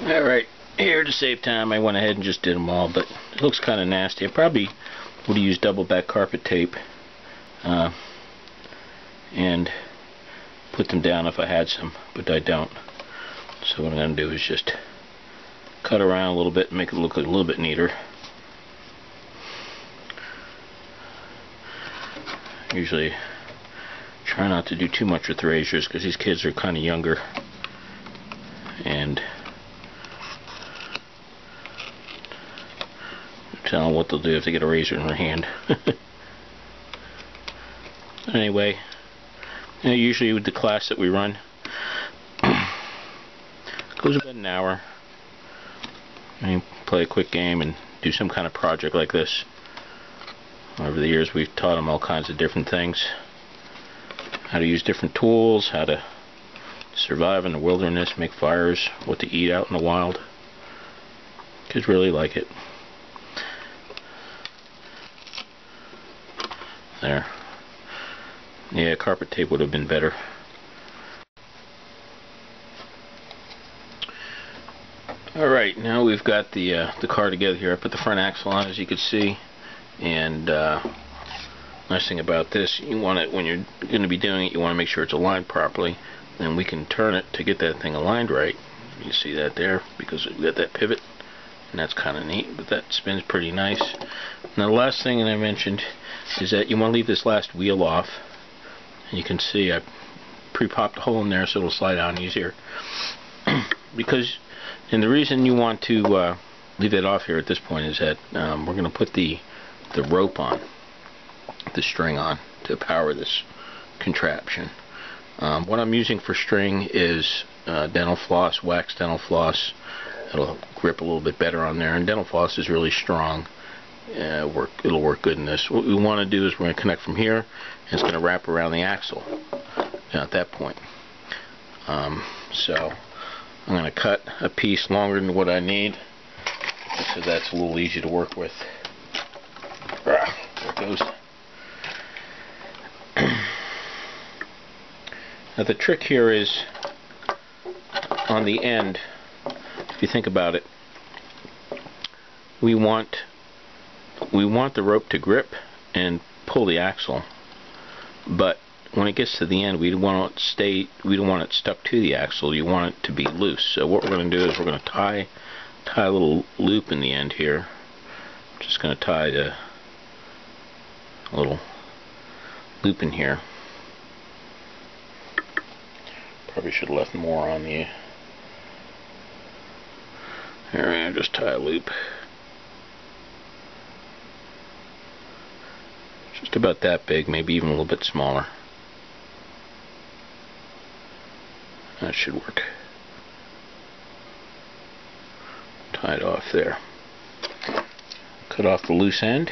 Alright, here to save time I went ahead and just did them all, but it looks kind of nasty. I probably would have used double back carpet tape and put them down if I had some, but I don't. So what I'm going to do is just cut around a little bit and make it look a little bit neater. Usually try not to do too much with razors because these kids are kind of younger, and tell them what they'll do if they get a razor in their hand. Anyway, usually with the class that we run, goes about an hour. I play a quick game and do some kind of project like this. Over the years we've taught them all kinds of different things. How to use different tools, how to survive in the wilderness, make fires, what to eat out in the wild. Kids really like it. There. Yeah, carpet tape would have been better. Alright, now we've got the car together here. I put the front axle on, as you can see. And nice thing about this, you want it, when you're going to be doing it, you want to make sure it's aligned properly. Then we can turn it to get that thing aligned right. You see that there, because we've got that pivot, and that's kind of neat, but that spins pretty nice. Now the last thing that I mentioned is that you want to leave this last wheel off. And you can see I pre-popped a hole in there so it'll slide down easier. Because, and the reason you want to leave it off here at this point is that we're going to put the rope on, the string on, to power this contraption. What I'm using for string is dental floss, wax dental floss. It'll grip a little bit better on there, and dental floss is really strong. It'll work good in this. What we want to do is we're going to connect from here, and it's going to wrap around the axle at that point. So I'm going to cut a piece longer than what I need, so that's a little easy to work with. There it goes. Now the trick here is on the end. If you think about it, we want the rope to grip and pull the axle, but when it gets to the end, we don't want it stuck to the axle. You want it to be loose. So what we're going to do is we're going to tie a little loop in the end here. I'm just going to tie a little loop in here. Probably should have left more on the. Here, just tie a loop. Just about that big, maybe even a little bit smaller. That should work. Tie it off there. Cut off the loose end.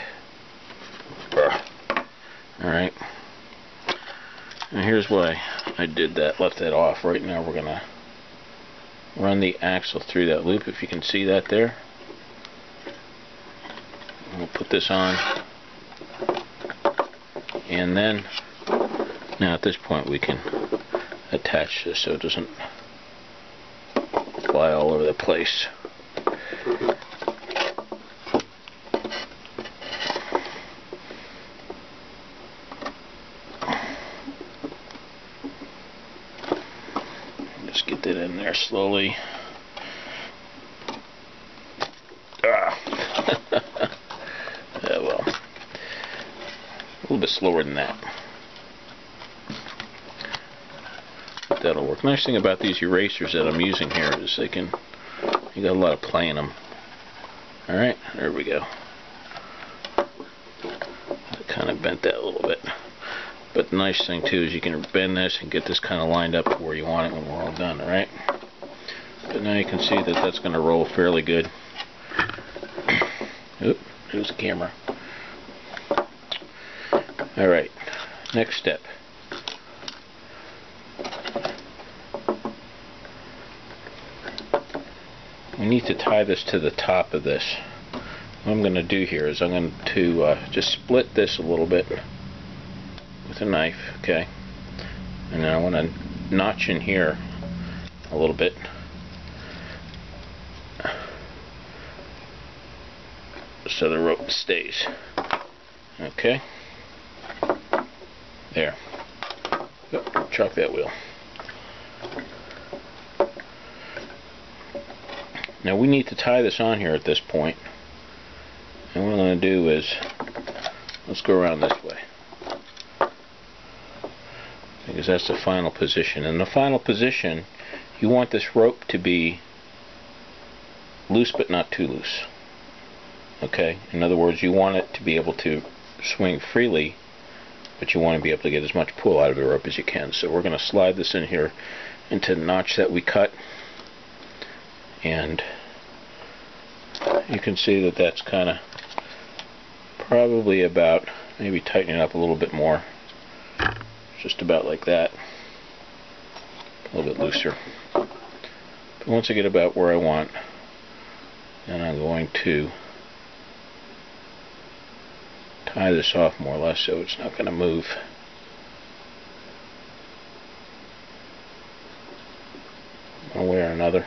Alright. And here's why I did that, left that off. Right now we're going to run the axle through that loop, if you can see that there. We'll put this on. And then, now at this point we can attach this so it doesn't fly all over the place. Just get that in there slowly. Yeah, well, a little bit slower than that. That'll work. Nice thing about these erasers that I'm using here is you got a lot of play in them. Alright, there we go. I kind of bent that a little bit. But the nice thing too is you can bend this and get this kind of lined up to where you want it when we're all done, alright? But now you can see that that's going to roll fairly good. Oop, there's the camera. Alright, next step. We need to tie this to the top of this. What I'm going to do here is I'm going to just split this a little bit with a knife, okay? And then I want to notch in here a little bit. so the rope stays. Okay. There. Oh, chalk that wheel. Now we need to tie this on here at this point. And what I'm going to do is, let's go around this way. Because that's the final position. In the final position, you want this rope to be loose but not too loose. Okay? In other words, you want it to be able to swing freely, but you want to be able to get as much pull out of the rope as you can. So we're going to slide this in here into the notch that we cut, and you can see that that's kind of probably about, maybe tighten it up a little bit more, just about like that, a little bit looser. But once I get about where I want, then I'm going to tie this off more or less so it's not going to move. One way or another.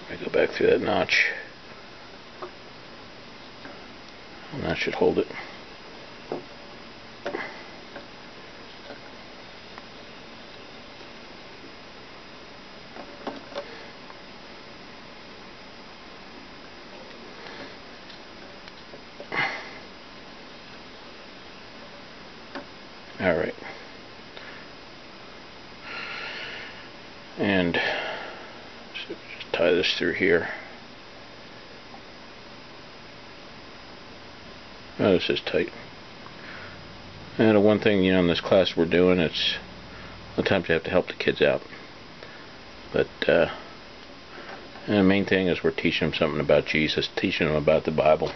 I go back through that notch, and that should hold it. Alright. And so just tie this through here. Oh, this is tight. And the one thing, in this class we're doing, it's sometimes you have to help the kids out. But and the main thing is we're teaching them something about Jesus, teaching them about the Bible,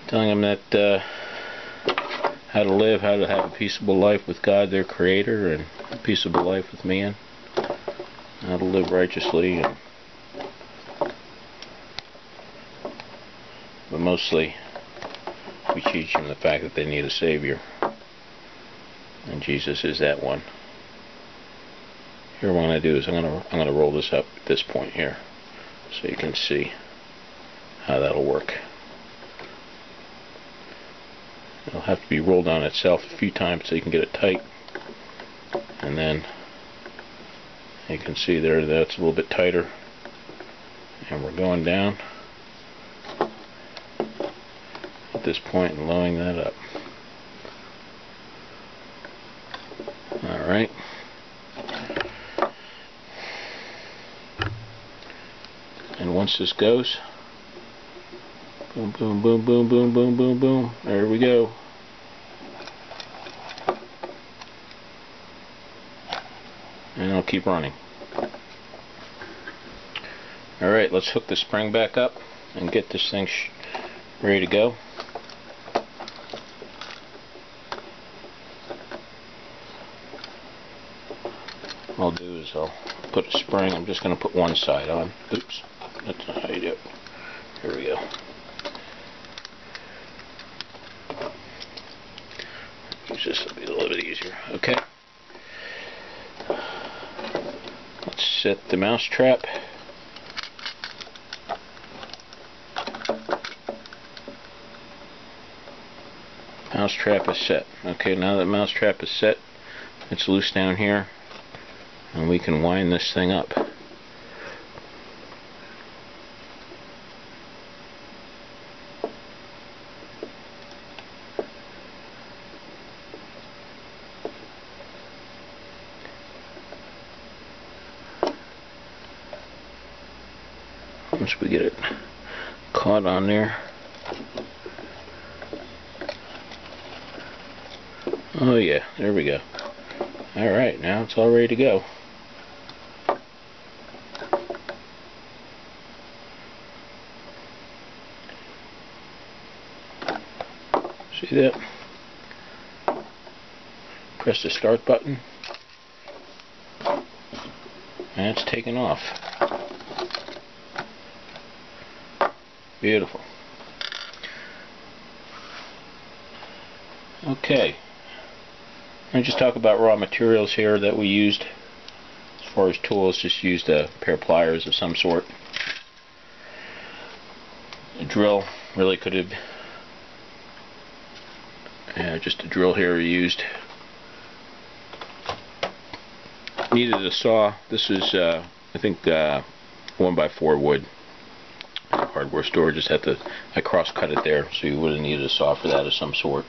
telling them that how to live, how to have a peaceable life with God, their Creator, and a peaceable life with man, how to live righteously, but mostly we teach them the fact that they need a Savior, and Jesus is that one. Here what I'm going to do is I'm going to roll this up at this point here so you can see how that'll work. It'll have to be rolled on itself a few times so you can get it tight, and then you can see there that's a little bit tighter, and we're going down at this point and lowering that up. Alright. And once this goes, boom, boom, boom, boom, boom, boom, boom, boom, there we go. And I'll keep running. Alright, let's hook the spring back up and get this thing ready to go. What I'll do is I'll put a spring, I'm just going to put one side on. Oops, that's not how you do it. Here we go. This will be a little bit easier. Okay. Let's set the mousetrap. Mousetrap is set. Okay, now that mousetrap is set, it's loose down here, and we can wind this thing up. Once we get it caught on there. Oh yeah, there we go. Alright, now it's all ready to go. See that? Press the start button, and it's taken off. Beautiful. Okay. Let me just talk about raw materials here that we used far as tools, just used a pair of pliers of some sort. A drill really could have, just a drill here we used. Needed a saw. This is I think 1x4 wood. Hardware store. Just had to, I cross cut it there, so you would have needed a saw for that of some sort.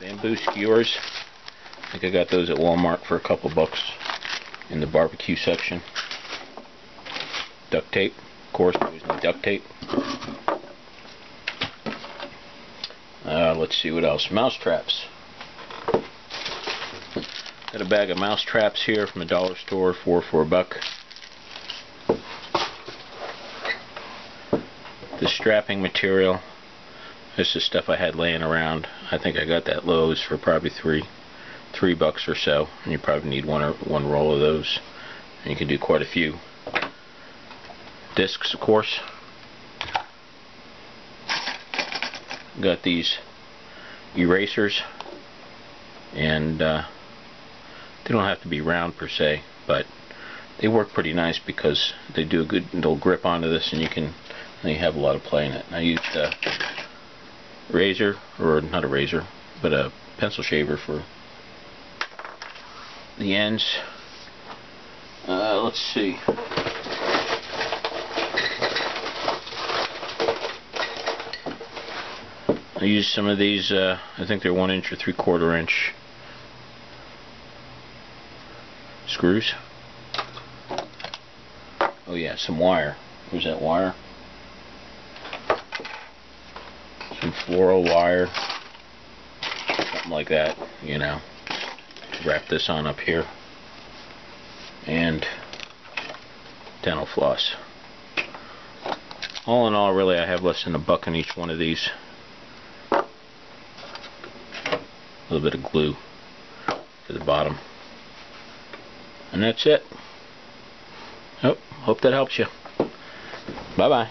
Bamboo skewers. I think I got those at Walmart for a couple bucks in the barbecue section. Duct tape, of course, always need duct tape. Let's see what else. Mouse traps. Got a bag of mouse traps here from a dollar store, 4 for $1. The strapping material. This is stuff I had laying around. I think I got that at Lowe's for probably $3 or so. And you probably need one roll of those. And you can do quite a few. Discs, of course. Got these erasers, and they don't have to be round per se, but they work pretty nice because they do a good, they'll grip onto this, and you have a lot of play in it. And I used a razor, or not a razor, but a pencil shaver for the ends. Let's see. I used some of these, I think they're 1 inch or 3/4 inch screws. Oh yeah, some wire. Where's that wire? Some fluoro wire. Something like that, you know. Wrap this on up here. And dental floss. All in all, really, I have less than $1 in each one of these. A little bit of glue for the bottom, and that's it. Oh, hope that helps you. Bye bye.